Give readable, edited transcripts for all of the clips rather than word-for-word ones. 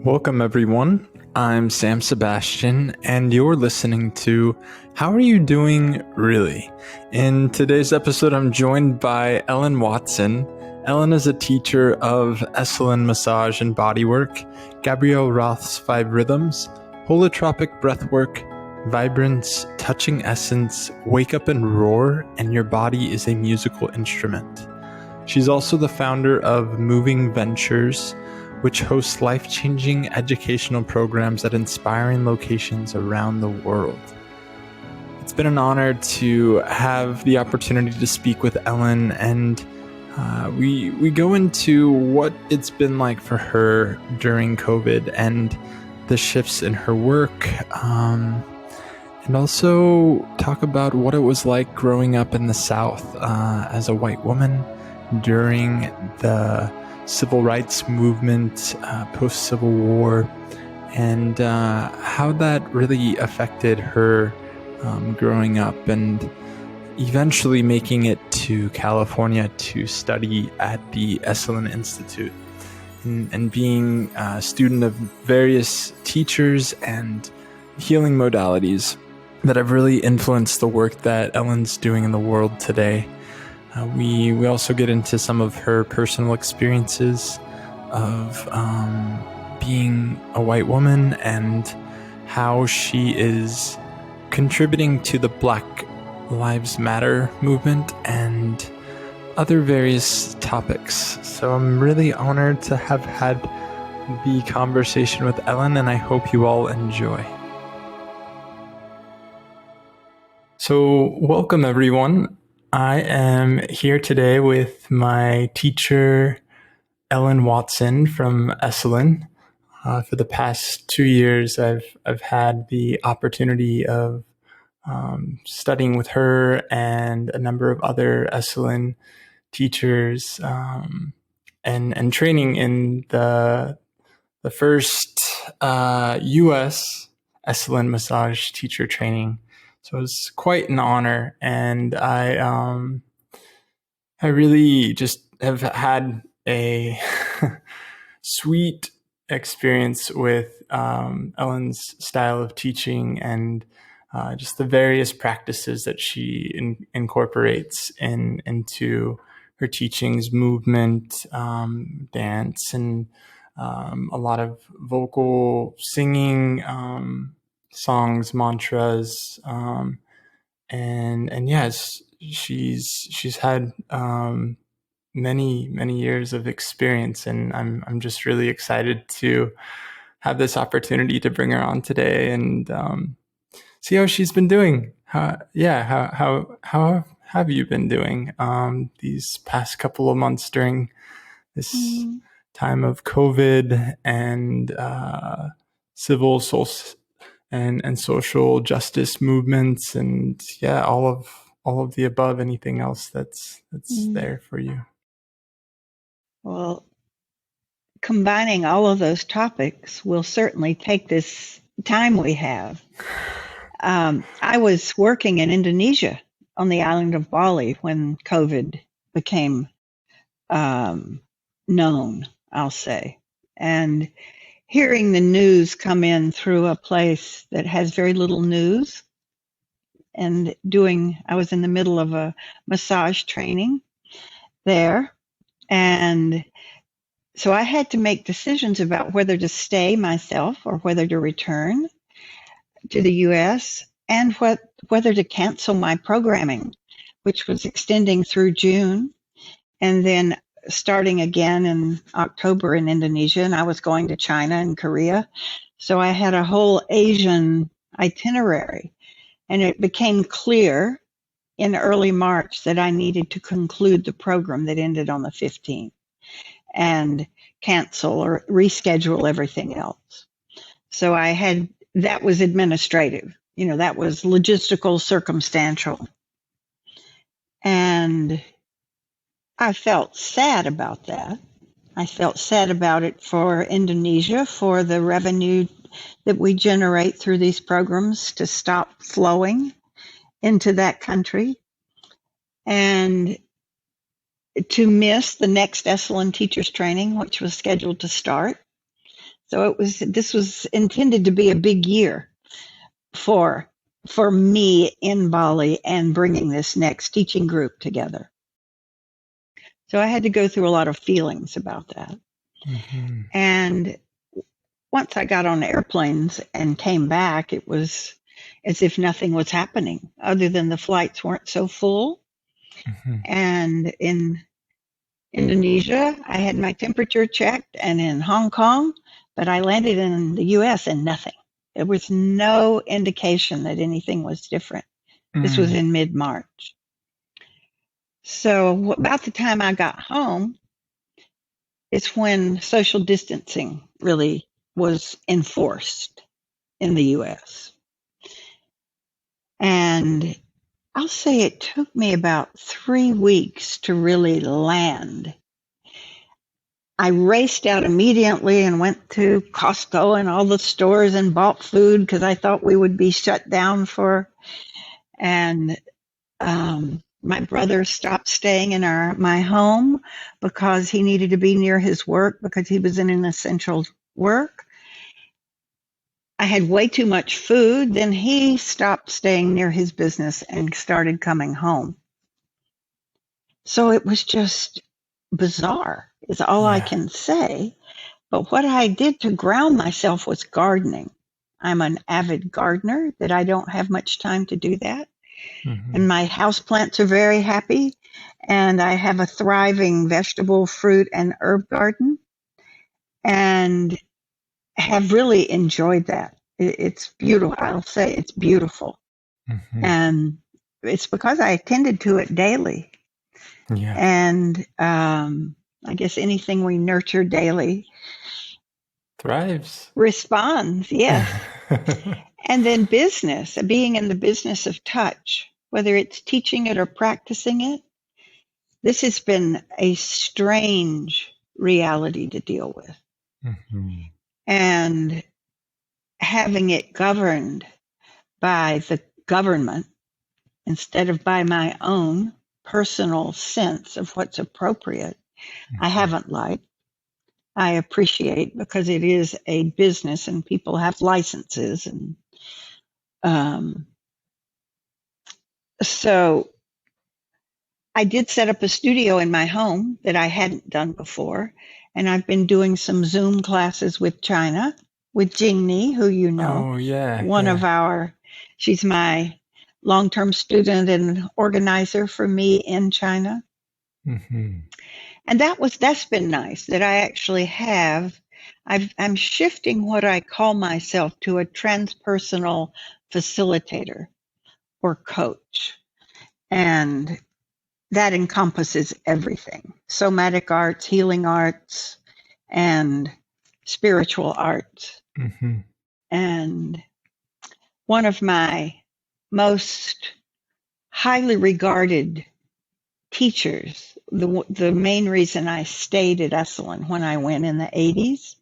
Welcome, everyone. I'm Sam Sebastian, and you're listening to How Are You Doing, Really? In today's episode, I'm joined by Ellen Watson. Ellen is a teacher of Esalen massage and bodywork, Gabrielle Roth's 5 rhythms, holotropic breathwork, vibrance, touching essence, wake up and roar, and your body is a musical instrument. She's also the founder of Moving Ventures, which hosts life-changing educational programs at inspiring locations around the world. It's been an honor to have the opportunity to speak with Ellen, and we go into what it's been like for her during COVID and the shifts in her work, and also talk about what it was like growing up in the South as a white woman during the civil rights movement, post-Civil War, and how that really affected her growing up and eventually making it to California to study at the Esalen Institute and being a student of various teachers and healing modalities that have really influenced the work that Ellen's doing in the world today. We also get into some of her personal experiences of being a white woman and how she is contributing to the Black Lives Matter movement and other various topics. So I'm really honored to have had the conversation with Ellen, and I hope you all enjoy. So welcome, everyone. I am here today with my teacher, Ellen Watson from Esalen. For the past 2 years, I've had the opportunity of studying with her and a number of other Esalen teachers and training in the first U.S. Esalen massage teacher training. So it was quite an honor, and I really just have had a sweet experience with Ellen's style of teaching and just the various practices that she incorporates into her teachings, movement, dance, and a lot of vocal singing, songs, mantras, and yes, she's had many years of experience, and I'm just really excited to have this opportunity to bring her on today and see how she's been doing. How have you been doing these past couple of months during this time of COVID and civil and social justice movements, and all of the above? Anything else that's there for you? Well, combining all of those topics will certainly take this time we have. I was working in Indonesia on the island of Bali when COVID became known, I'll say, and hearing the news come in through a place that has very little news, and I was in the middle of a massage training there, and so I had to make decisions about whether to stay myself or whether to return to the U.S. and whether to cancel my programming, which was extending through June and then starting again in October in Indonesia, and I was going to China and Korea. So I had a whole Asian itinerary, and it became clear in early March that I needed to conclude the program that ended on the 15th and cancel or reschedule everything else. So that was administrative, that was logistical, circumstantial. And I felt sad about that. I felt sad about it for Indonesia, for the revenue that we generate through these programs to stop flowing into that country, and to miss the next Esalen teachers training, which was scheduled to start. So this was intended to be a big year for me in Bali and bringing this next teaching group together. So I had to go through a lot of feelings about that. Mm-hmm. And once I got on airplanes and came back, it was as if nothing was happening other than the flights weren't so full. Mm-hmm. And in Indonesia, I had my temperature checked, and in Hong Kong, but I landed in the US and nothing. There was no indication that anything was different. This was in mid-March. So about the time I got home, it's when social distancing really was enforced in the US. And I'll say it took me about 3 weeks to really land. I raced out immediately and went to Costco and all the stores and bought food because I thought we would be shut down and my brother stopped staying in my home because he needed to be near his work because he was in an essential work. I had way too much food. Then he stopped staying near his business and started coming home. So it was just bizarre, is all I can say. But what I did to ground myself was gardening. I'm an avid gardener, that I don't have much time to do that. Mm-hmm. And my houseplants are very happy. And I have a thriving vegetable, fruit, and herb garden. And have really enjoyed that. It's beautiful. I'll say it's beautiful. Mm-hmm. And it's because I attended to it daily. Yeah. And I guess anything we nurture daily Thrives. responds, yes. And then business, being in the business of touch, whether it's teaching it or practicing it, this has been a strange reality to deal with. Mm-hmm. And having it governed by the government instead of by my own personal sense of what's appropriate, I haven't liked. I appreciate because it is a business and people have licenses. And so I did set up a studio in my home that I hadn't done before. And I've been doing some Zoom classes with China, with Jingni, who you know. Oh, yeah. She's my long-term student and organizer for me in China. Mm-hmm. And that's been nice that I actually I'm shifting what I call myself to a transpersonal facilitator or coach. And that encompasses everything: somatic arts, healing arts, and spiritual arts. Mm-hmm. And one of my most highly regarded teachers, the main reason I stayed at Esalen when I went in the 80s,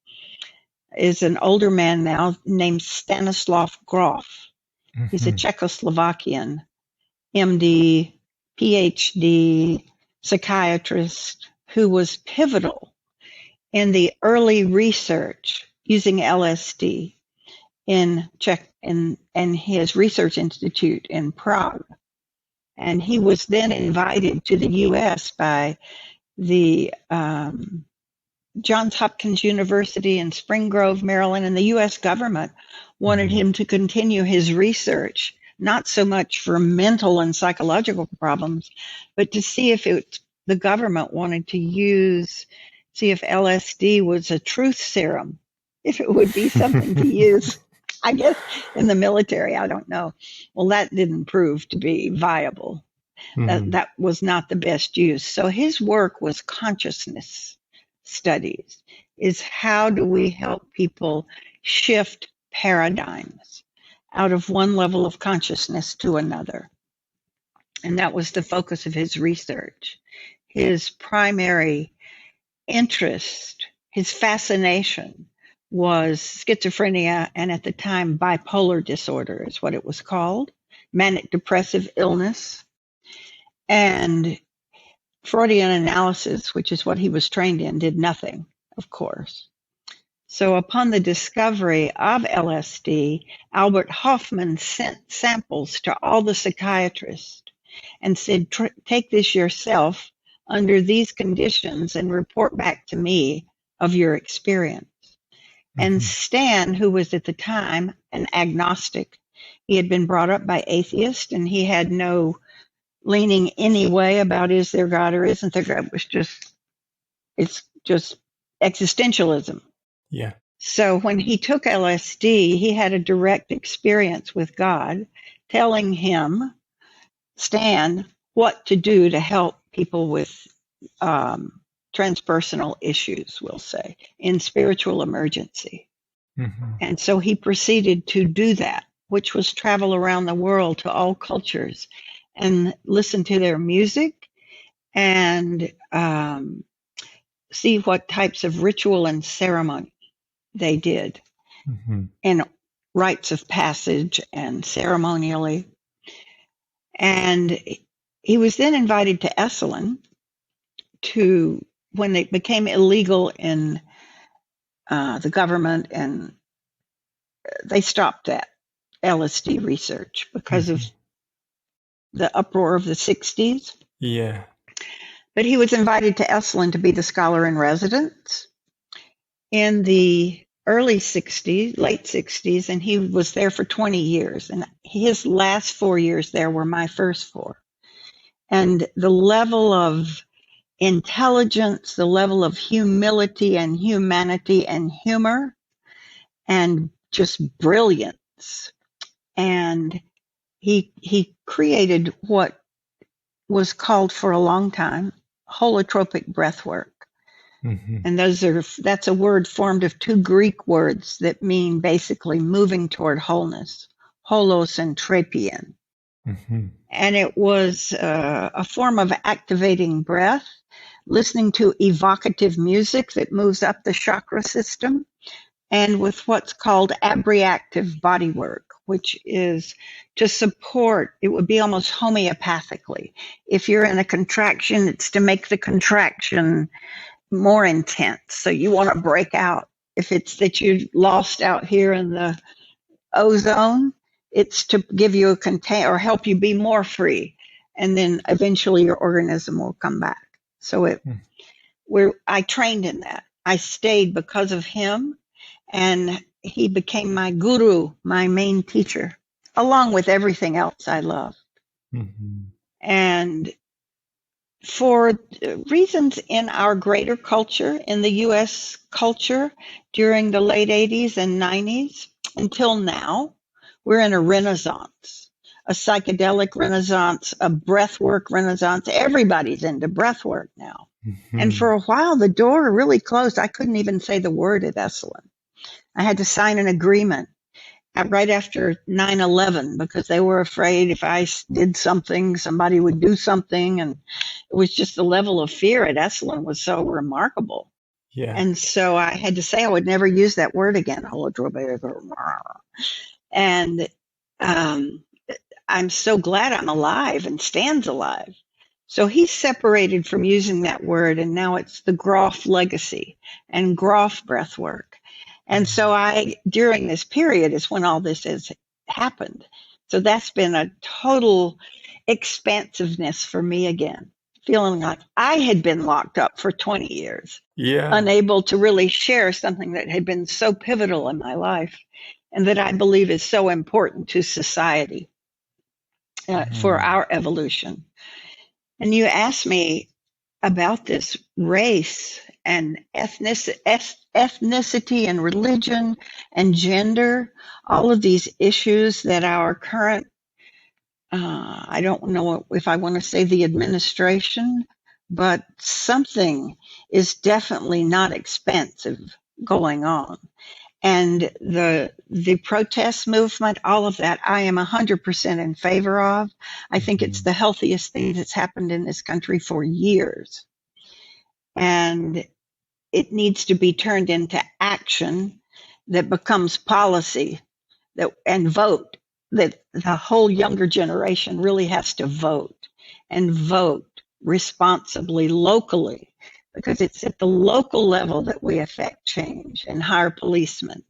is an older man now named Stanislav Grof. Mm-hmm. He's a Czechoslovakian MD, PhD, psychiatrist who was pivotal in the early research using LSD in his research institute in Prague. And he was then invited to the U.S. by the Johns Hopkins University in Spring Grove, Maryland, and the U.S. government wanted him to continue his research, not so much for mental and psychological problems, but to see if the government wanted to see if LSD was a truth serum, if it would be something to use, I guess, in the military. I don't know. Well, that didn't prove to be viable. Mm-hmm. That was not the best use. So his work was consciousness studies, is how do we help people shift paradigms out of one level of consciousness to another. And that was the focus of his research. His primary interest, his fascination, was schizophrenia, and at the time bipolar disorder is what it was called, manic depressive illness. And Freudian analysis, which is what he was trained in, did nothing, of course. So upon the discovery of LSD, Albert Hoffman sent samples to all the psychiatrists and said, take this yourself under these conditions and report back to me of your experience. And Stan, who was at the time an agnostic, he had been brought up by atheists and he had no leaning any way about is there God or isn't there God. It's just existentialism. Yeah. So when he took LSD, he had a direct experience with God telling him, Stan, what to do to help people with transpersonal issues, we'll say, in spiritual emergency. And so he proceeded to do that, which was travel around the world to all cultures and listen to their music and see what types of ritual and ceremony they did in rites of passage and ceremonially. And he was then invited to Esalen when it became illegal in the government, and they stopped that LSD research because of the uproar of the 60s. Yeah. But he was invited to Esalen to be the scholar in residence in the early 60s, late 60s, and he was there for 20 years. And his last 4 years there were my first 4. And the level of intelligence, the level of humility and humanity and humor and just brilliance. And he created what was called for a long time holotropic breathwork. And that's a word formed of 2 Greek words that mean basically moving toward wholeness, holos and trapien. And it was a form of activating breath, listening to evocative music that moves up the chakra system, and with what's called abreactive body work, which is to support, it would be almost homeopathically. If you're in a contraction, it's to make the contraction more intense. So you want to break out. If it's that you lost out here in the ozone, it's to give you a contain or help you be more free. And then eventually your organism will come back. So I trained in that. I stayed because of him, and he became my guru, my main teacher, along with everything else I love. And for reasons in our greater culture, in the U.S. culture, during the late 80s and 90s, until now, we're in a renaissance, a psychedelic renaissance, a breathwork renaissance. Everybody's into breathwork now. And for a while, the door really closed. I couldn't even say the word at Esalen. I had to sign an agreement right after 9/11 because they were afraid if I did something, somebody would do something. And it was just the level of fear at Esalen was so remarkable. Yeah. And so I had to say I would never use that word again, holotropic. And I'm so glad I'm alive and Stan's alive. So he's separated from using that word, and now it's the Grof legacy and Grof breathwork. And so during this period is when all this has happened. So that's been a total expansiveness for me again, feeling like I had been locked up for 20 years, unable to really share something that had been so pivotal in my life and that I believe is so important to society for our evolution. And you asked me about this race and ethnicity and religion and gender, all of these issues that our current, I don't know if I want to say the administration, but something is definitely not expensive going on. And the protest movement, all of that, I am 100% in favor of. I think it's the healthiest thing that's happened in this country for years. And it needs to be turned into action that becomes policy and vote, that the whole younger generation really has to vote and vote responsibly locally. because it's at the local level that we affect change and hire policemen,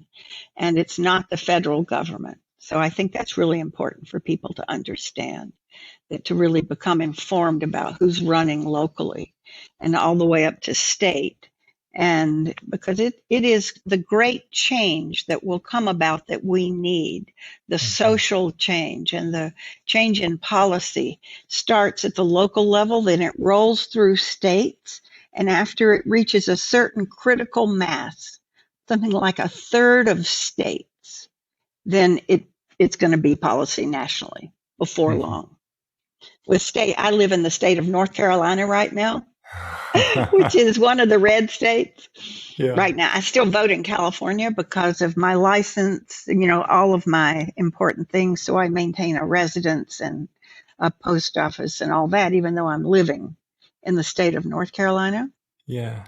and it's not the federal government. So I think that's really important for people to understand, that to really become informed about who's running locally and all the way up to state. And because it is the great change that will come about that we need, the social change and the change in policy starts at the local level, then it rolls through states. And after it reaches a certain critical mass, something like a third of states, then it's going to be policy nationally before long. I live in the state of North Carolina right now, which is one of the red states. Yeah. Right now, I still vote in California because of my license, all of my important things. So I maintain a residence and a post office and all that, even though I'm living in the state of North Carolina. Yeah.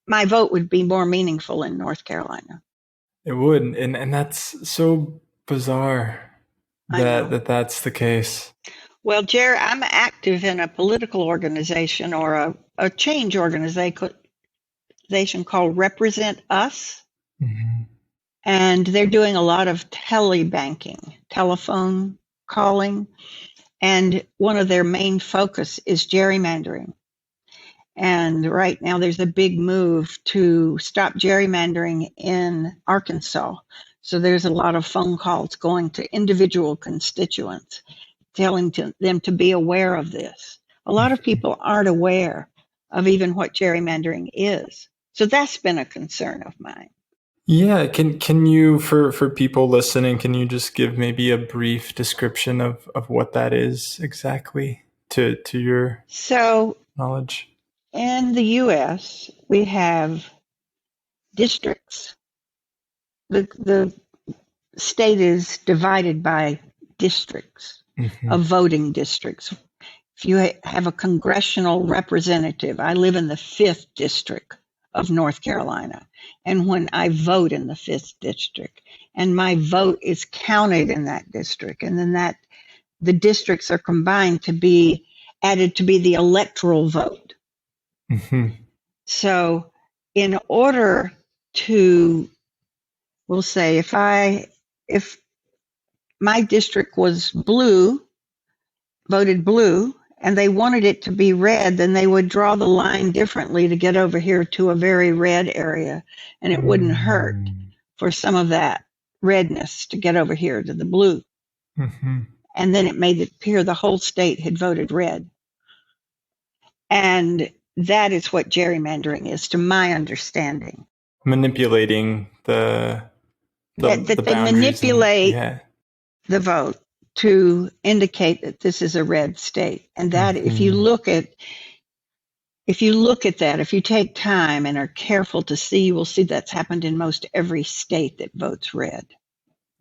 My vote would be more meaningful in North Carolina. It would. And that's so bizarre that's the case. Well, Jerry, I'm active in a political organization or a change organization called Represent Us. Mm-hmm. And they're doing a lot of telebanking, telephone calling. And one of their main focus is gerrymandering. And right now there's a big move to stop gerrymandering in Arkansas. So there's a lot of phone calls going to individual constituents, telling them to be aware of this. A lot of people aren't aware of even what gerrymandering is. So that's been a concern of mine. Yeah, can you, for people listening, can you just give maybe a brief description of what that is exactly to your knowledge? In the U.S., we have districts. The state is divided by districts of voting districts. If you have a congressional representative, I live in the 5th district of North Carolina. And when I vote in the 5th district, and my vote is counted in that district, and then the districts are combined to be added to be the electoral vote. Mm-hmm. So in order to, we'll say if my district was blue, voted blue, and they wanted it to be red, then they would draw the line differently to get over here to a very red area. And it wouldn't hurt for some of that redness to get over here to the blue. Mm-hmm. And then it made it appear the whole state had voted red. And that is what gerrymandering is, to my understanding. Manipulating the that they manipulate the vote to indicate that this is a red state. And that if you look at that, if you take time and are careful to see, you will see that's happened in most every state that votes red.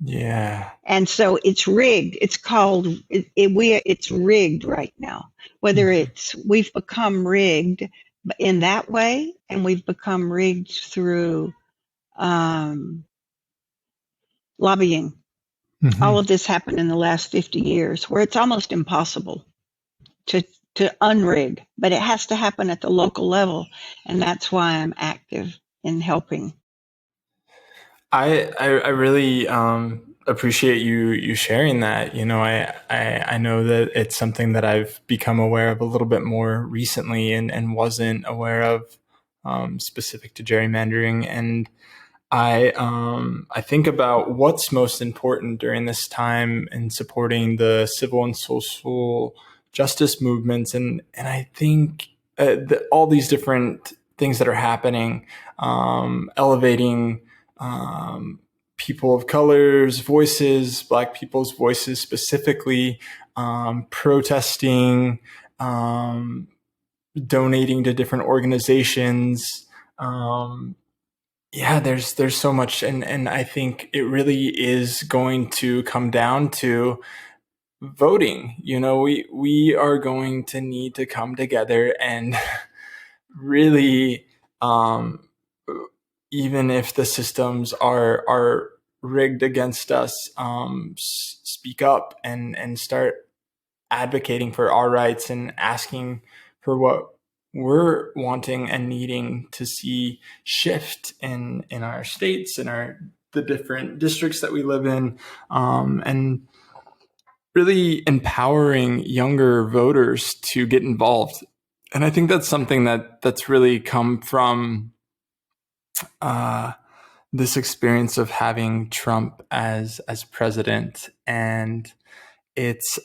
Yeah. And so it's rigged. It's called it's rigged right now. Whether we've become rigged in that way, and we've become rigged through lobbying. Mm-hmm. All of this happened in the last 50 years, where it's almost impossible to unrig, but it has to happen at the local level, and that's why I'm active in helping. I really appreciate you sharing that. I know that it's something that I've become aware of a little bit more recently and wasn't aware of specific to gerrymandering. And I think about what's most important during this time in supporting the civil and social justice movements. And I think all these different things that are happening, elevating people of color's voices, Black people's voices specifically, protesting, donating to different organizations. There's so much. And I think it really is going to come down to voting. We are going to need to come together and really, even if the systems are rigged against us, speak up and start advocating for our rights and asking for what we're wanting and needing to see shift in our states, in the different districts that we live in, and really empowering younger voters to get involved. And I think that's something that's really come from this experience of having Trump as president. And it's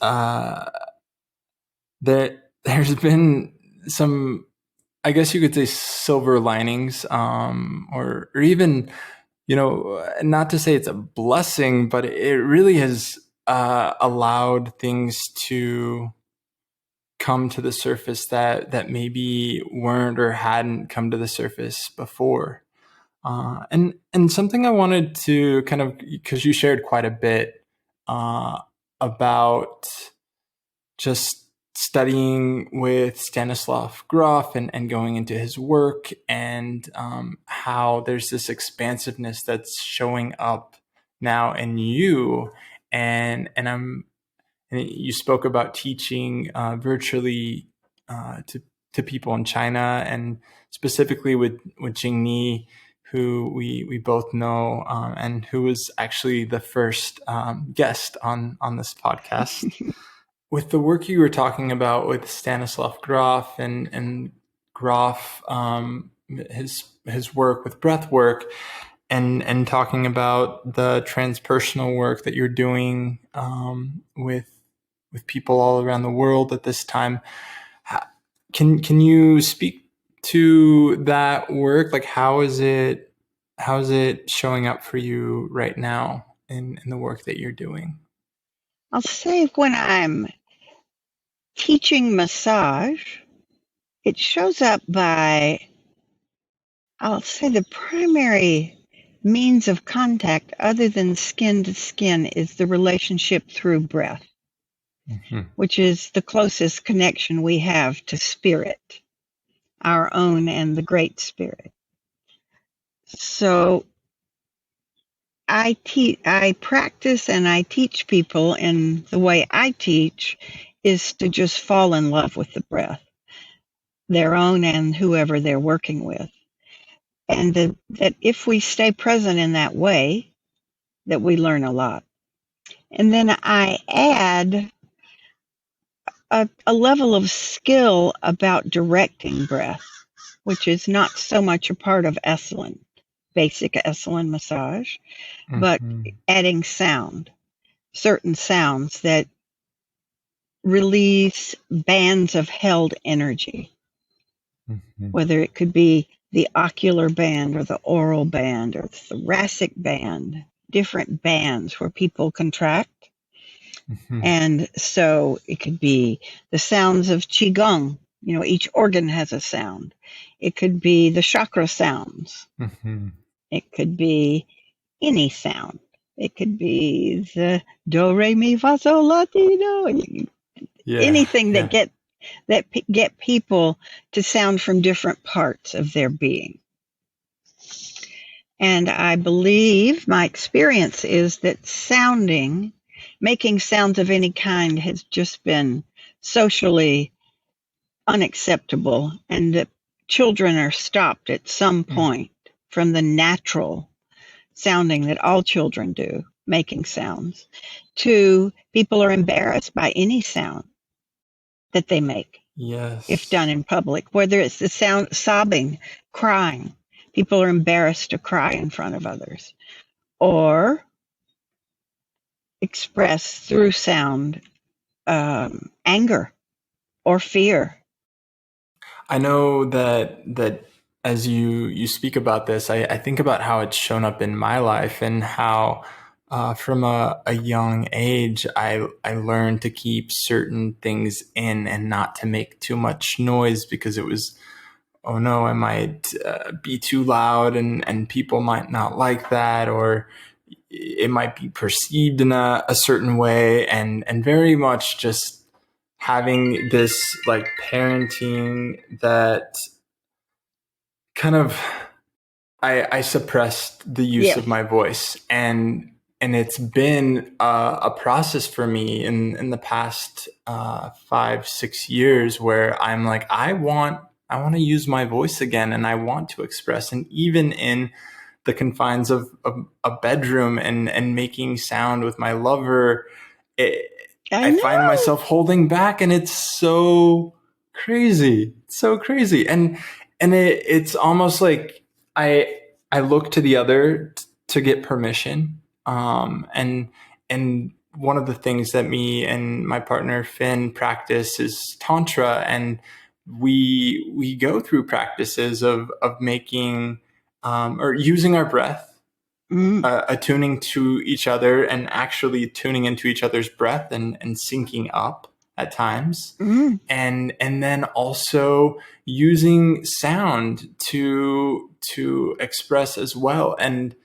there's been some, I guess you could say, silver linings, or even, not to say it's a blessing, but it really has allowed things to come to the surface that maybe weren't or hadn't come to the surface before. And something I wanted to kind of, because you shared quite a bit about just studying with Stanislav Grof and going into his work, and how there's this expansiveness that's showing up now in you. And you spoke about teaching virtually to people in China, and specifically with Jingni, who we both know, and who was actually the first guest on this podcast. With the work you were talking about with Stanislav Grof and Grof, his work with breathwork, and talking about the transpersonal work that you're doing with people all around the world at this time, can you speak to that work? Like, how is it showing up for you right now in the work that you're doing? I'll say when I'm teaching massage, it shows up by, I'll say, the primary means of contact other than skin to skin is the relationship through breath, which is the closest connection we have to spirit, our own and the Great Spirit. So I practice and I teach people, and the way I teach is to just fall in love with the breath, their own and whoever they're working with. And that if we stay present in that way, that we learn a lot. And then I add a level of skill about directing breath, which is not so much a part of Esalen, basic Esalen massage, but adding sound, certain sounds that release bands of held energy, whether it could be the ocular band or the oral band or the thoracic band, different bands where people contract. And so it could be the sounds of Qigong. Each organ has a sound. It could be the chakra sounds. It could be any sound. It could be the do, re, mi, fa, sol, la, ti, do. Anything that get people to sound from different parts of their being. And I believe my experience is that making sounds of any kind has just been socially unacceptable, and that children are stopped at some point from the natural sounding that all children do, making sounds, to people are embarrassed by any sound that they make. Yes. If done in public, whether it's the sound, sobbing, crying, people are embarrassed to cry in front of others, or express through sound anger or fear. I know that as you speak about this, I think about how it's shown up in my life, and how from a young age I learned to keep certain things in and not to make too much noise, because it was, oh no, I might be too loud and people might not like that, or it might be perceived in a certain way, and very much just having this like parenting that kind of, I suppressed the use of my voice, and it's been a process for me in the past 5-6 years, where I'm like, I want want to use my voice again, and I want to express. And even in the confines of a bedroom and making sound with my lover, I find know. myself holding back, and it's so crazy. It's so crazy. And it's almost like I look to the other to get permission. And one of the things that me and my partner Finn practice is tantra, and we go through practices of making or using our breath, attuning to each other and actually tuning into each other's breath and syncing up at times. And then also using sound to express as well, and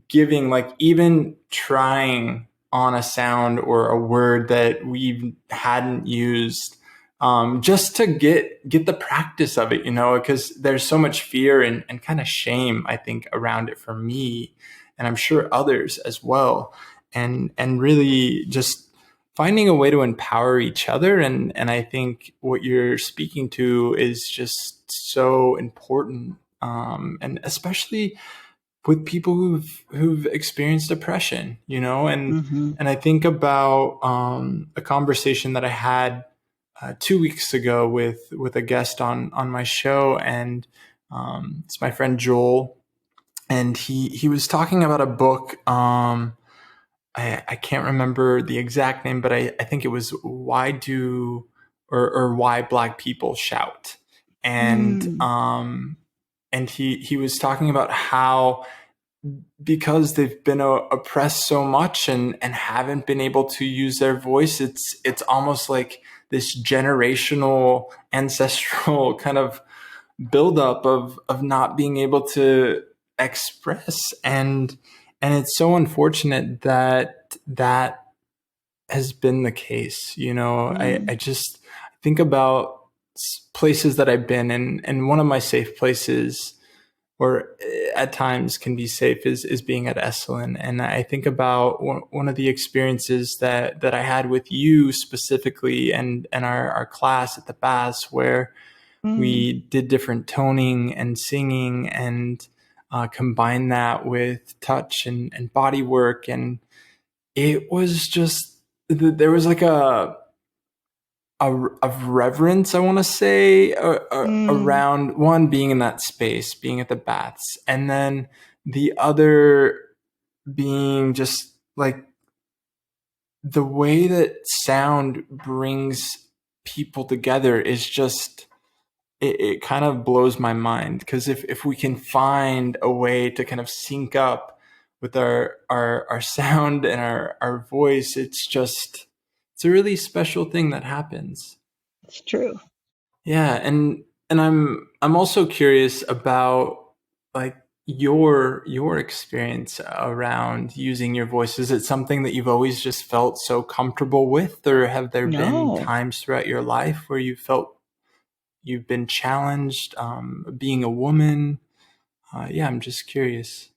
giving, like, even trying on a sound or a word that we hadn't used, just to get the practice of it, because there's so much fear and kind of shame, I think, around it for me, and I'm sure others as well. And really just finding a way to empower each other. And I think what you're speaking to is just so important. And especially with people who've experienced depression, and I think about a conversation that I had 2 weeks ago with a guest on my show, and it's my friend Joel, and he was talking about a book. I can't remember the exact name, but I think it was Why Do or Why Black People Shout, and he was talking about how, because they've been oppressed so much and haven't been able to use their voice, it's almost like this generational ancestral kind of buildup of not being able to express, and it's so unfortunate that has been the case. I just think about places that I've been in, and one of my safe places, or at times can be safe, is being at Esalen. And I think about one of the experiences that I had with you specifically, and our class at the baths, where we did different toning and singing, and combined that with touch and body work. And it was just, there was like a reverence, I want to say, around one, being in that space, being at the baths, and then the other being just like the way that sound brings people together is just, it kind of blows my mind, because if we can find a way to kind of sync up with our sound and our voice, it's a really special thing that happens. It's true. Yeah, and I'm also curious about, like, your experience around using your voice. Is it something that you've always just felt so comfortable with, or have there been No. times throughout your life where you felt you've been challenged, being a woman? Yeah, I'm just curious.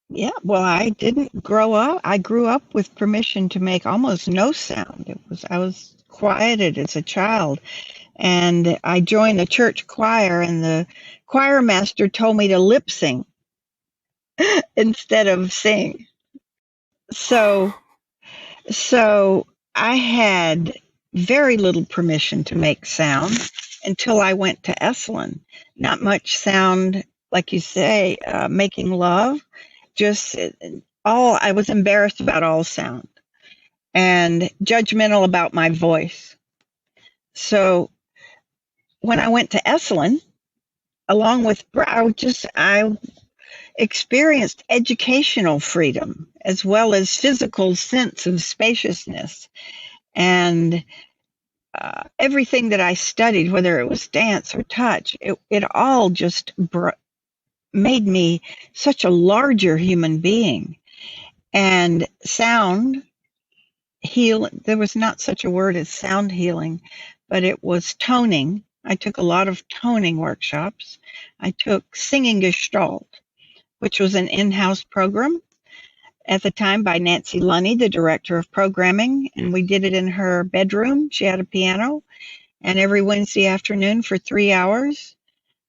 Yeah, well, I didn't grow up. I grew up with permission to make almost no sound. I was quieted as a child, and I joined the church choir, and the choir master told me to lip sing instead of sing. So I had very little permission to make sound until I went to Esalen. Not much sound, like you say, making love. Just I was embarrassed about all sound and judgmental about my voice. So when I went to Esalen, along with I experienced educational freedom as well as physical sense of spaciousness, and everything that I studied, whether it was dance or touch, it all just made me such a larger human being. And sound healing, there was not such a word as sound healing, but it was toning. I took a lot of toning workshops. I took Singing Gestalt, which was an in-house program at the time by Nancy Lunny, the director of programming, and we did it in her bedroom. She had a piano, and every Wednesday afternoon for 3 hours,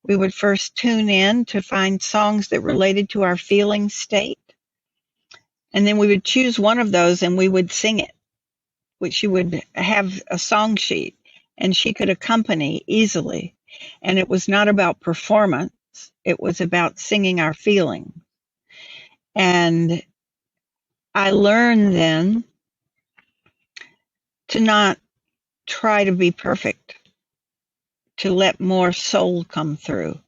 We would first tune in to find songs that related to our feeling state. And then we would choose one of those and we would sing it, which she would have a song sheet and she could accompany easily. And it was not about performance, it was about singing our feelings. And I learned then to not try to be perfect, to let more soul come through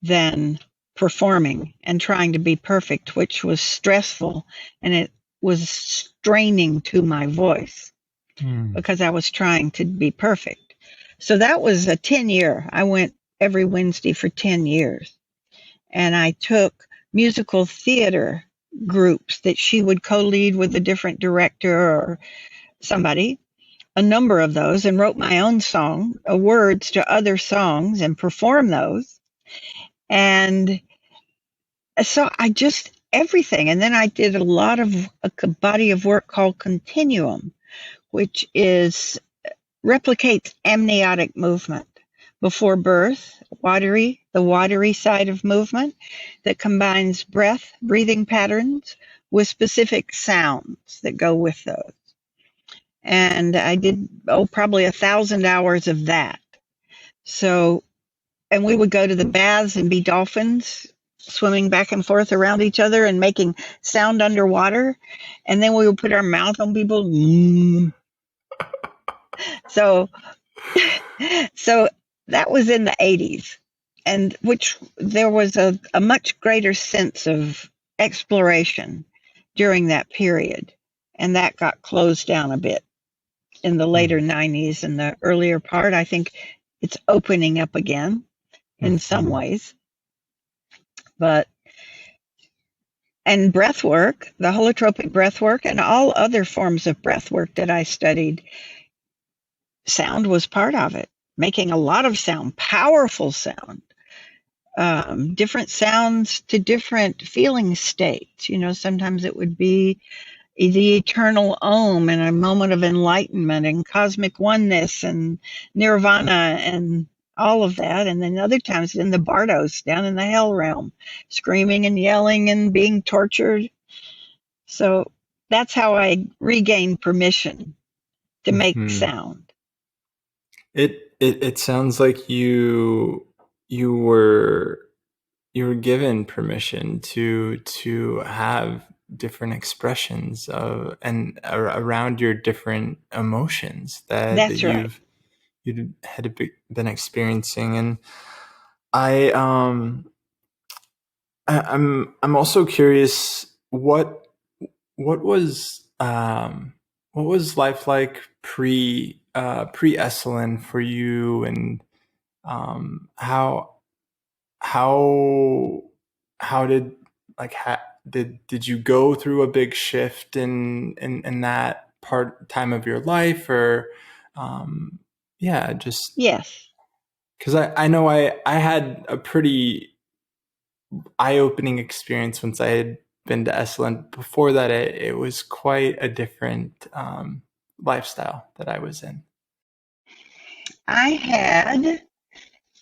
than performing and trying to be perfect, which was stressful and it was straining to my voice because I was trying to be perfect. So that was a 10-year. I went every Wednesday for 10 years. And I took musical theater groups that she would co-lead with a different director or somebody, a number of those, and wrote my own song, words to other songs, and performed those. And so I just everything. And then I did a lot of a body of work called Continuum, which replicates amniotic movement before birth, the watery side of movement that combines breathing patterns with specific sounds that go with those. And I did probably 1,000 hours of that. So, and we would go to the baths and be dolphins, swimming back and forth around each other and making sound underwater. And then we would put our mouth on people. So that was in the 80s, and which there was a much greater sense of exploration during that period. And that got closed down a bit in the later 90s and the earlier part. I think it's opening up again in some ways. And breath work, the holotropic breath work, and all other forms of breath work that I studied, sound was part of it, making a lot of sound, powerful sound, different sounds to different feeling states. You know, sometimes it would be the eternal Om and a moment of enlightenment and cosmic oneness and nirvana and all of that. And then other times in the bardos, down in the hell realm, screaming and yelling and being tortured. So that's how I regained permission to make sound. It sounds like you were given permission to have different expressions of and around your different emotions that Right. you had been experiencing. And I'm also curious what was life like pre Esalen for you, and how did you go through a big shift in that time of your life, or just yes, because I know I had a pretty eye-opening experience once I had been to Esalen. Before that, it was quite a different lifestyle that I was in. I had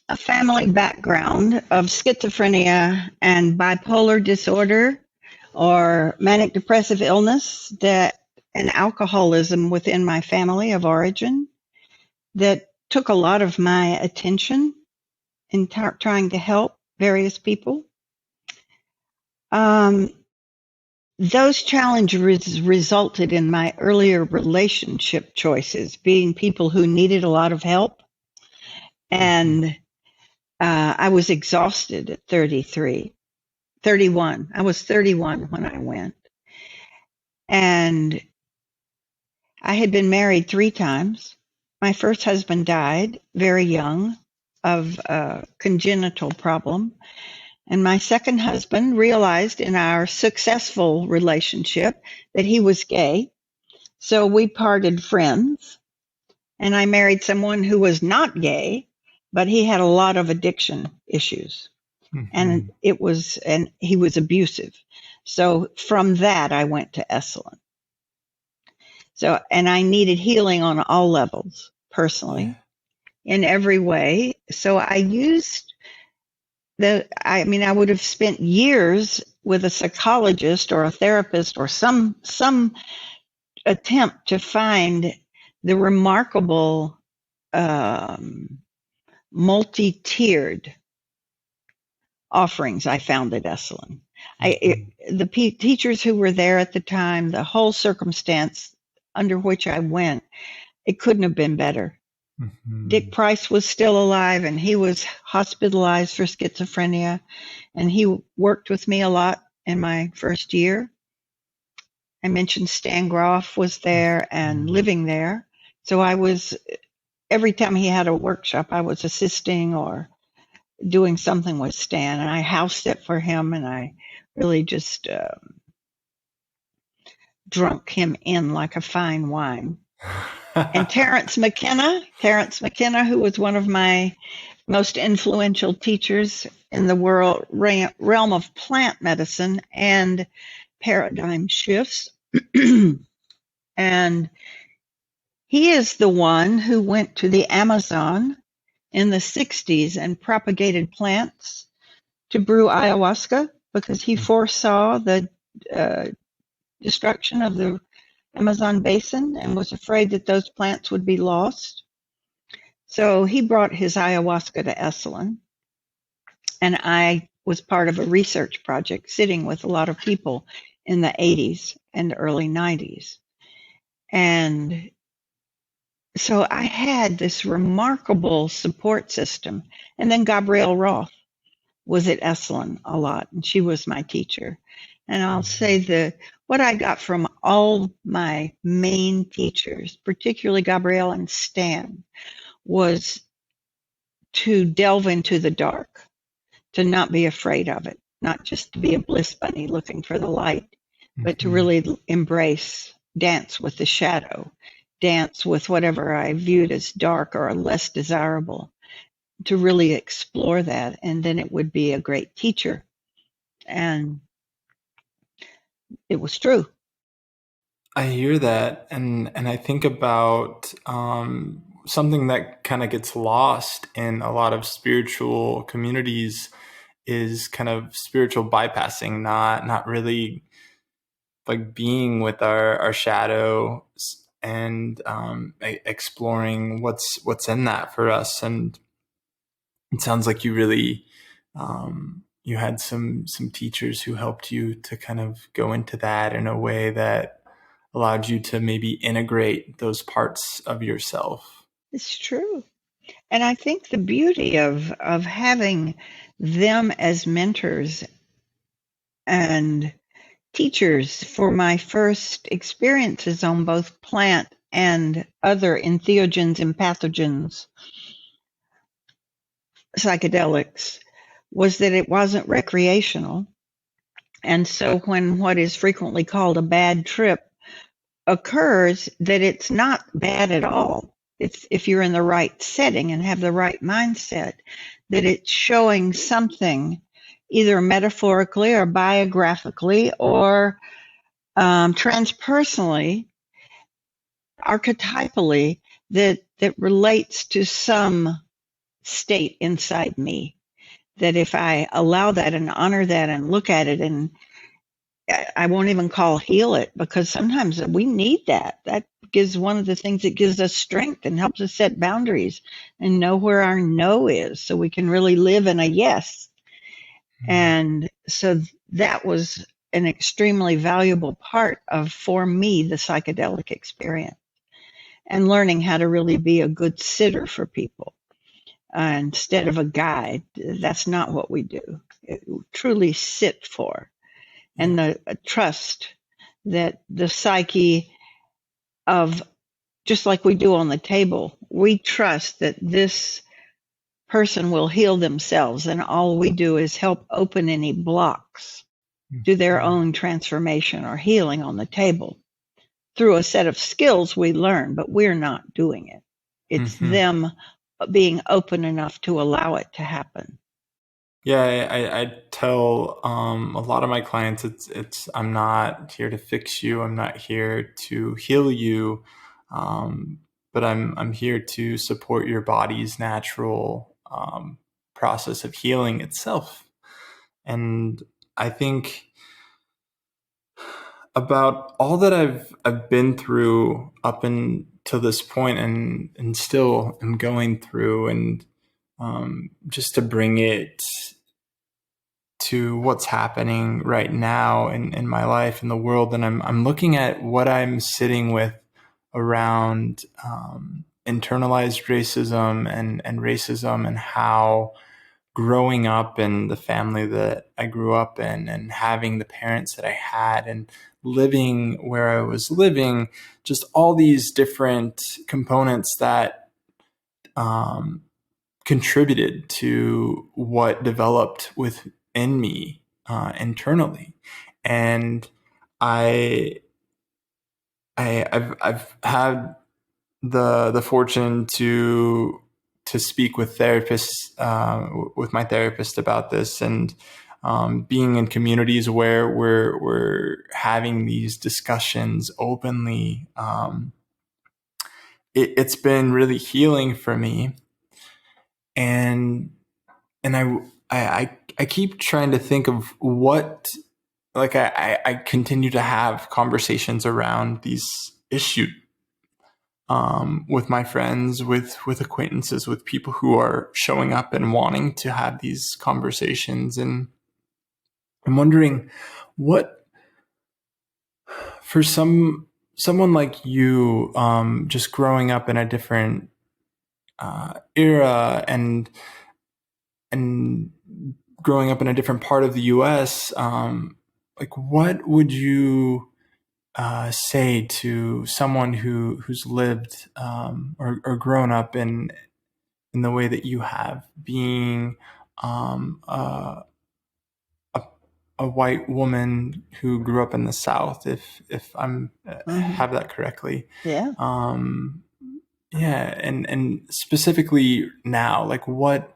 a family background of schizophrenia and bipolar disorder or manic depressive illness and alcoholism within my family of origin that took a lot of my attention in trying to help various people. Those challenges resulted in my earlier relationship choices being people who needed a lot of help. And I was exhausted at 31. I was 31 when I went. And I had been married 3 times. My first husband died very young of a congenital problem. And my second husband realized in our successful relationship that he was gay. So we parted friends. And I married someone who was not gay, but he had a lot of addiction issues. And he was abusive. So from that, I went to Esalen. So, and I needed healing on all levels, personally, in every way. So I used I would have spent years with a psychologist or a therapist or some attempt to find the remarkable multi-tiered offerings I found at Esalen. The teachers who were there at the time, the whole circumstance under which I went, it couldn't have been better. Mm-hmm. Dick Price was still alive, and he was hospitalized for schizophrenia, and he worked with me a lot in my first year. I mentioned Stan Grof was there and living there. So every time he had a workshop, I was assisting or doing something with Stan, and I housed it for him, and I really just drunk him in like a fine wine. And Terence McKenna, who was one of my most influential teachers in the world realm of plant medicine and paradigm shifts. And he is the one who went to the Amazon in the 60s and propagated plants to brew ayahuasca because he foresaw the destruction of the Amazon basin and was afraid that those plants would be lost. So he brought his ayahuasca to Esalen, and I was part of a research project sitting with a lot of people in the 80s and early 90s. And so I had this remarkable support system. And then Gabrielle Roth was at Esalen a lot, and she was my teacher. And I'll say what I got from all my main teachers, particularly Gabrielle and Stan, was to delve into the dark, to not be afraid of it, not just to be a bliss bunny looking for the light, but to really embrace, dance with the shadow, dance with whatever I viewed as dark or less desirable, to really explore that. And then it would be a great teacher. And it was true. I hear that, and I think about something that kind of gets lost in a lot of spiritual communities is kind of spiritual bypassing, not really like being with our shadow and exploring what's in that for us. And it sounds like you really you had some teachers who helped you to kind of go into that in a way that allowed you to maybe integrate those parts of yourself. It's true. And I think the beauty of having them as mentors and teachers for my first experiences on both plant and other entheogens and pathogens, psychedelics, was that it wasn't recreational. And so when what is frequently called a bad trip occurs, that it's not bad at all. It's if you're in the right setting and have the right mindset, that it's showing something either metaphorically or biographically or transpersonally, archetypally, that relates to some state inside me. That if I allow that and honor that and look at it, and I won't even call heal it, because sometimes we need that. That gives one of the things that gives us strength and helps us set boundaries and know where our no is so we can really live in a yes. And so that was an extremely valuable part of, for me, the psychedelic experience and learning how to really be a good sitter for people instead of a guide. That's not what we do. Truly sit for. And the trust that the psyche of, just like we do on the table, we trust that this person will heal themselves, and all we do is help open any blocks to their own transformation or healing on the table through a set of skills we learn, but we're not doing it. It's them being open enough to allow it to happen. Yeah, I tell a lot of my clients it's I'm not here to fix you. I'm not here to heal you, but I'm here to support your body's natural process of healing itself. And I think about all that I've been through up until this point, and still am going through, and just to bring it to what's happening right now in my life, in the world, and I'm looking at what I'm sitting with around internalized racism and racism, and how growing up in the family that I grew up in, and having the parents that I had, and living where I was living, just all these different components that contributed to what developed within me internally. And I've had the fortune to speak with therapists, with my therapist about this, and being in communities where we're having these discussions openly. It's been really healing for me, and I keep trying to think of what, like, I continue to have conversations around these issues with my friends, with acquaintances, with people who are showing up and wanting to have these conversations. And I'm wondering what, for someone like you, just growing up in a different era, and growing up in a different part of the U.S., like, what would you say to someone who's lived or grown up in the way that you have, being a white woman who grew up in the South, if I'm have that correctly? Yeah. Yeah, and specifically now, like, what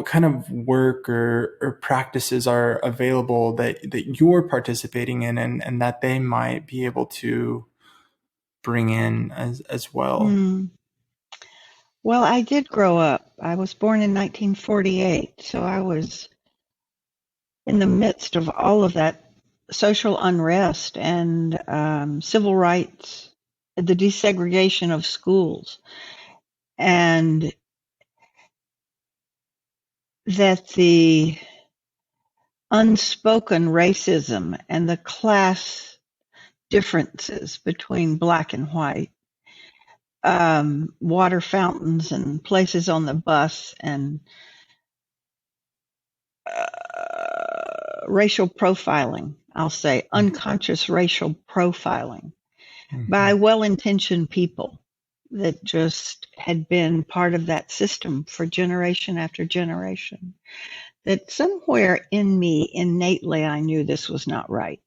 kind of work or practices are available that you're participating in, and that they might be able to bring in as well? Well, I did grow up. I was born in 1948, so I was in the midst of all of that social unrest and civil rights, the desegregation of schools, and that the unspoken racism and the class differences between black and white, water fountains and places on the bus, and racial profiling, I'll say unconscious racial profiling by well-intentioned people that just had been part of that system for generation after generation, that somewhere in me innately I knew this was not right.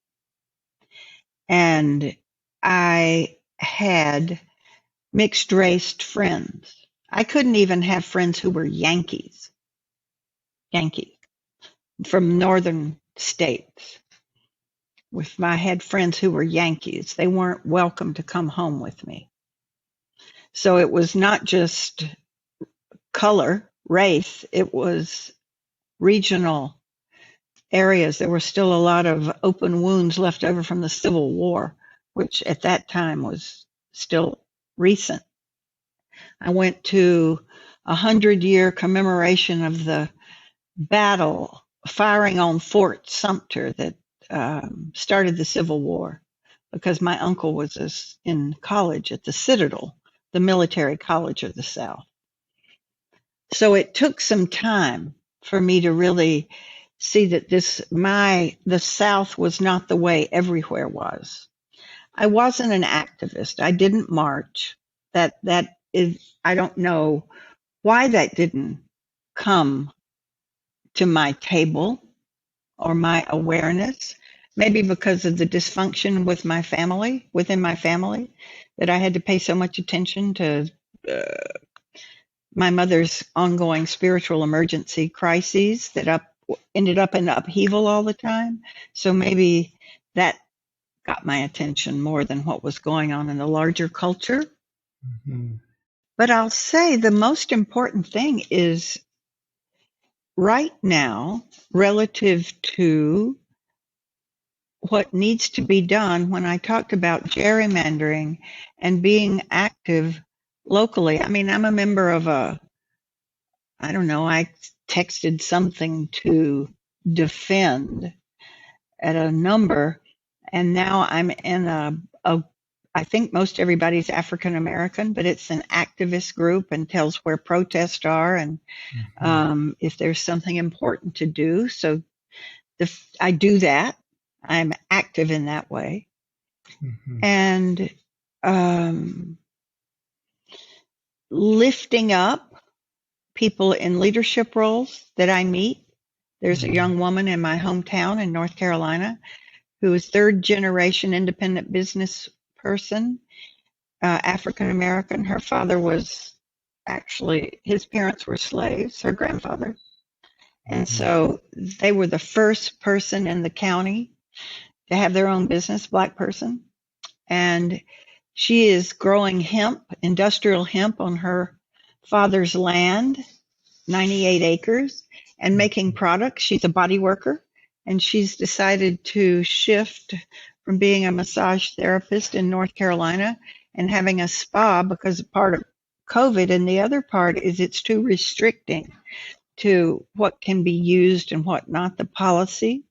And I had mixed race friends. I couldn't even have friends who were Yankees from northern states. I had friends who were Yankees. They weren't welcome to come home with me. So it was not just color, race, it was regional areas. There were still a lot of open wounds left over from the Civil War, which at that time was still recent. I went to a 100-year commemoration of the battle firing on Fort Sumter that started the Civil War, because my uncle was in college at the Citadel, the military college of the South. So it took some time for me to really see that the South was not the way everywhere was. I wasn't an activist. I didn't march. That is, I don't know why that didn't come to my table or my awareness. Maybe because of the dysfunction within my family, that I had to pay so much attention to my mother's ongoing spiritual emergency crises that ended up in upheaval all the time. So maybe that got my attention more than what was going on in the larger culture. But I'll say the most important thing is right now, relative to what needs to be done, when I talked about gerrymandering and being active locally, I mean, I'm a member of I don't know, I texted something to defend at a number, and now I'm in I think most everybody's African American, but it's an activist group and tells where protests are and if there's something important to do. So I do that. I'm active in that way. And lifting up people in leadership roles that I meet. There's a young woman in my hometown in North Carolina who is third generation independent business person, African American. Her father was actually, his parents were slaves, her grandfather. And so they were the first person in the county to have their own business, Black person. And she is growing hemp, industrial hemp on her father's land, 98 acres, and making products. She's a body worker, and she's decided to shift from being a massage therapist in North Carolina and having a spa because part of COVID, and the other part is it's too restricting to what can be used and what not, the policy.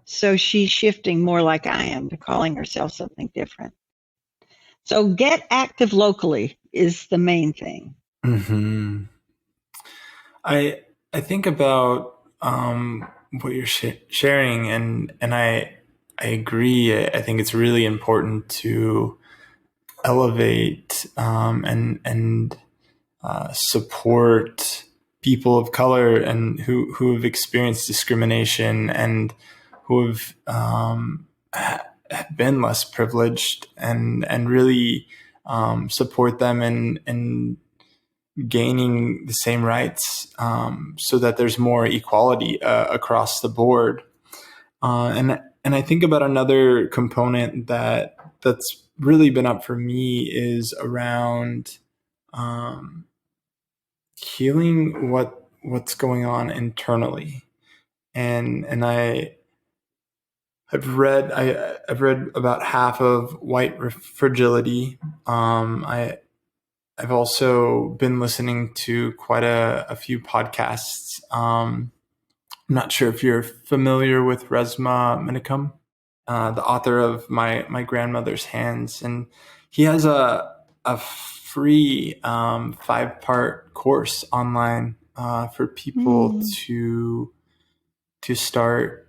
So she's shifting more like I am to calling herself something different. So get active locally is the main thing. I think about what you're sharing, and I agree. I think it's really important to elevate and support people of color and who have experienced discrimination and who have been less privileged, and really support them in gaining the same rights, so that there's more equality across the board. And I think about another component that's really been up for me is around healing what's going on internally. And I've read about half of White Fragility. I've also been listening to quite a few podcasts. I'm not sure if you're familiar with Resmaa Menakem, the author of My Grandmother's Hands, and he has a free 5-part course online for people to start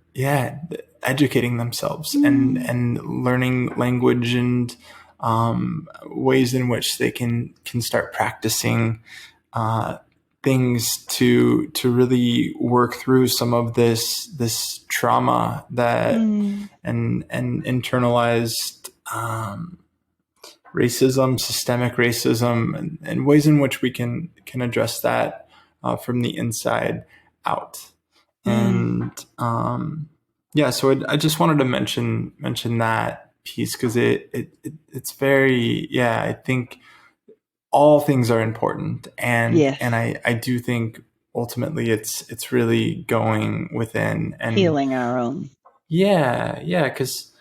educating themselves and learning language and ways in which they can start practicing things to really work through some of this trauma that and internalized racism, systemic racism, and ways in which we can address that from the inside out. And so I just wanted to mention that piece because it's very, I think all things are important, and I do think ultimately it's really going within and healing our own. Because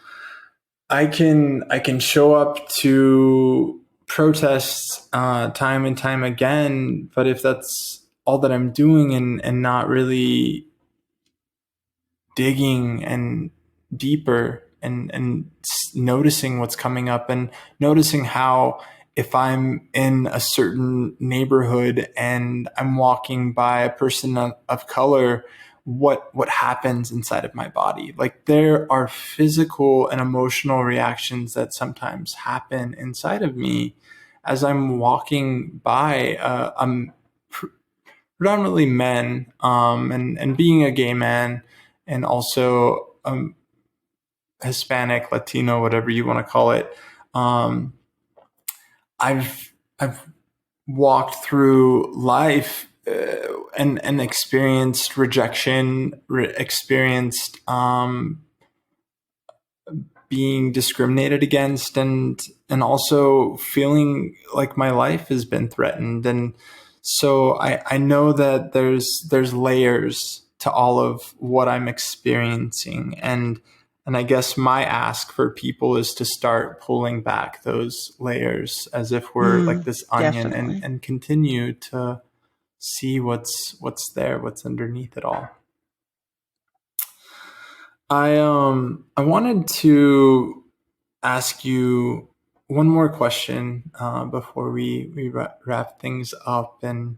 I can show up to protests time and time again, but if that's all that I'm doing and not really digging and deeper and noticing what's coming up and noticing how if I'm in a certain neighborhood and I'm walking by a person of color, what happens inside of my body. Like there are physical and emotional reactions that sometimes happen inside of me as I'm walking by. I'm predominantly men, and being a gay man, and also Hispanic, Latino, whatever you want to call it. I've walked through life and experienced rejection, experienced being discriminated against, and also feeling like my life has been threatened. And So I know that there's layers to all of what I'm experiencing, and I guess my ask for people is to start pulling back those layers as if we're like this onion, Definitely. and continue to see what's there, what's underneath it all. I wanted to ask you one more question before we wrap things up, and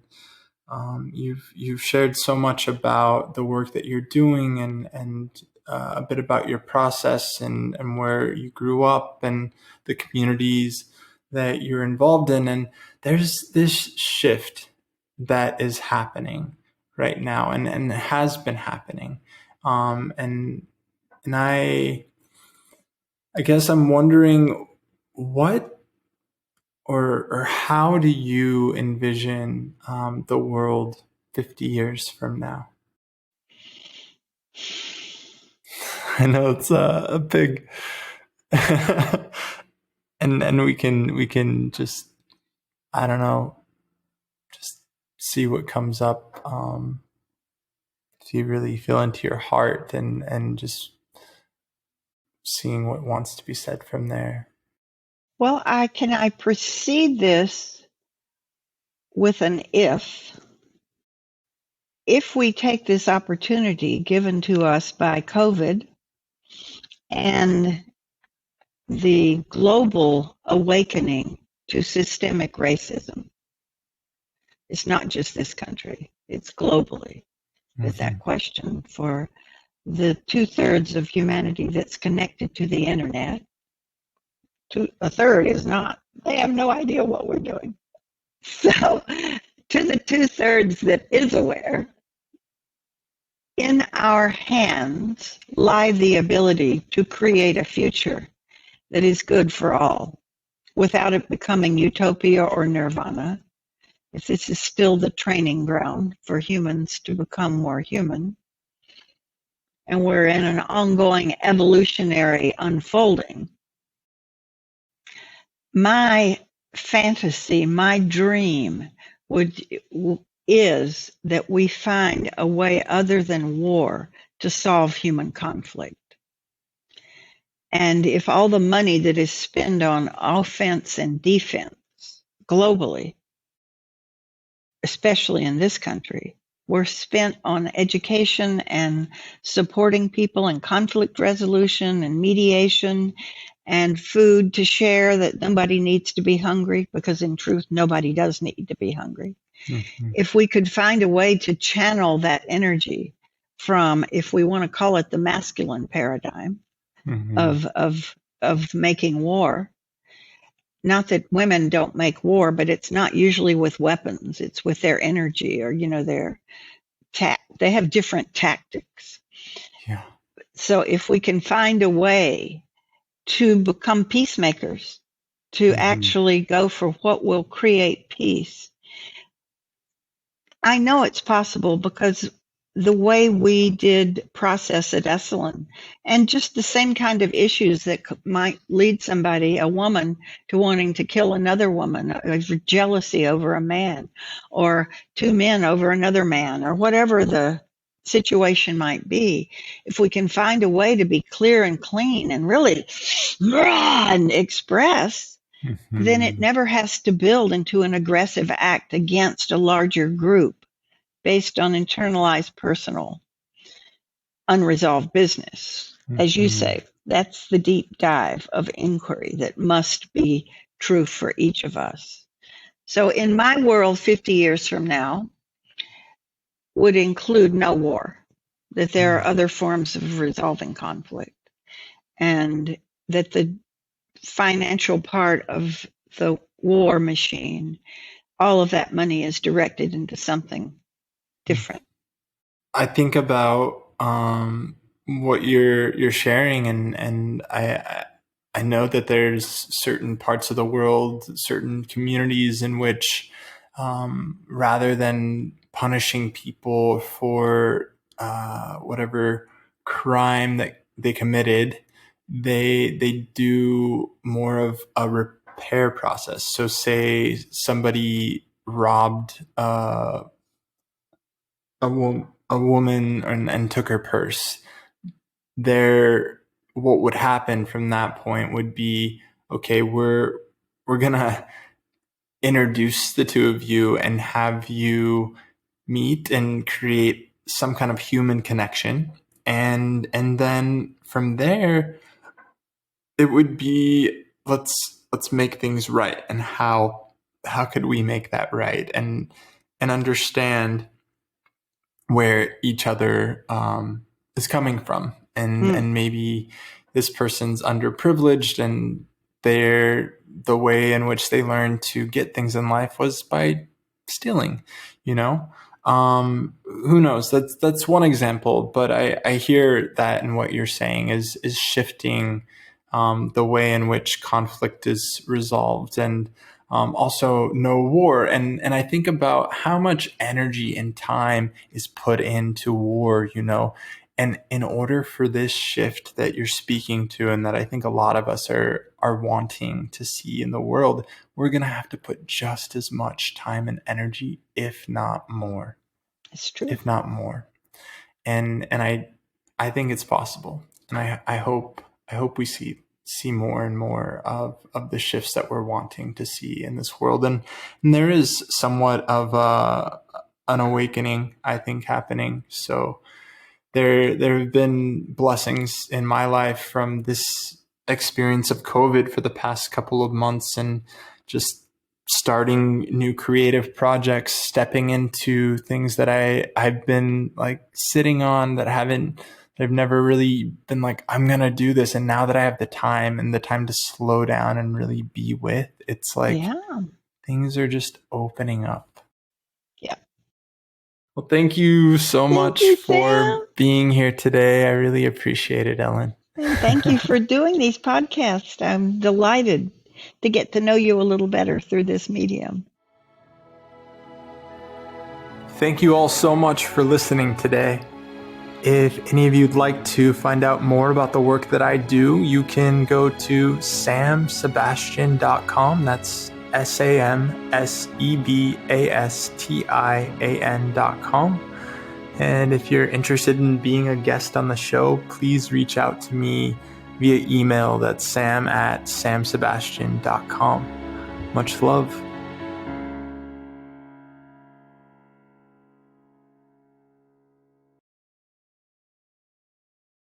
you've shared so much about the work that you're doing, and a bit about your process, and where you grew up and the communities that you're involved in. And there's this shift that is happening right now, and has been happening. And I guess I'm wondering what or how do you envision the world 50 years from now? I know it's a big, and we can just, I don't know, just see what comes up. If you really feel into your heart, and just seeing what wants to be said from there. Well, I precede this with an if. If we take this opportunity given to us by COVID and the global awakening to systemic racism, it's not just this country, it's globally, with that question for the 2/3 of humanity that's connected to the internet. A third is not. They have no idea what we're doing. So, to the 2/3 that is aware, in our hands lie the ability to create a future that is good for all without it becoming utopia or nirvana. If this is still the training ground for humans to become more human, and we're in an ongoing evolutionary unfolding, my fantasy, my dream is that we find a way other than war to solve human conflict. And if all the money that is spent on offense and defense globally, especially in this country, were spent on education and supporting people in conflict resolution and mediation and food to share, that nobody needs to be hungry, because in truth, nobody does need to be hungry. Mm-hmm. If we could find a way to channel that energy from, if we want to call it the masculine paradigm, mm-hmm. of making war. Not that women don't make war, but it's not usually with weapons. It's with their energy, or, they have different tactics. Yeah. So if we can find a way to become peacemakers, to mm-hmm. actually go for what will create peace, I know it's possible, because the way we did process at Esalen, and just the same kind of issues that might lead somebody, a woman, to wanting to kill another woman, jealousy over a man, or two men over another man, or whatever the situation might be. If we can find a way to be clear and clean and really and express, mm-hmm. then it never has to build into an aggressive act against a larger group based on internalized personal unresolved business. Mm-hmm. As you say, that's the deep dive of inquiry that must be true for each of us. So in my world, 50 years from now would include no war, that there are other forms of resolving conflict, and that the financial part of the war machine, all of that money is directed into something different. I think about what you're sharing, and I know that there's certain parts of the world, certain communities in which, rather than punishing people for whatever crime that they committed, they do more of a repair process. So say somebody robbed a woman and took her purse, what would happen from that point would be, okay, we're gonna introduce the two of you and have you meet and create some kind of human connection, and then from there it would be, let's make things right, and how could we make that right, and understand where each other is coming from, and maybe this person's underprivileged, and the way in which they learned to get things in life was by stealing, who knows? That's one example, but I hear that in what you're saying is shifting the way in which conflict is resolved, and also no war. And I think about how much energy and time is put into war, and in order for this shift that you're speaking to, and that I think a lot of us are wanting to see in the world, we're going to have to put just as much time and energy, if not more. It's true. If not more. And I think it's possible. And I hope we see more and more of the shifts that we're wanting to see in this world. And there is somewhat of an awakening, I think, happening. So there have been blessings in my life from this experience of COVID for the past couple of months, and just starting new creative projects, stepping into things that I've been like sitting on that I've never really been like, I'm going to do this. And now that I have the time to slow down and really be with, it's like things are just opening up. Yeah. Well, thank you so much for being here today. I really appreciate it, Ellen. And thank you for doing these podcasts. I'm delighted to get to know you a little better through this medium. Thank you all so much for listening today. If any of you'd like to find out more about the work that I do, you can go to samsebastian.com. That's SAMSEBASTIAN.com. And if you're interested in being a guest on the show, please reach out to me via email. That's sam@samsebastian.com. Much love.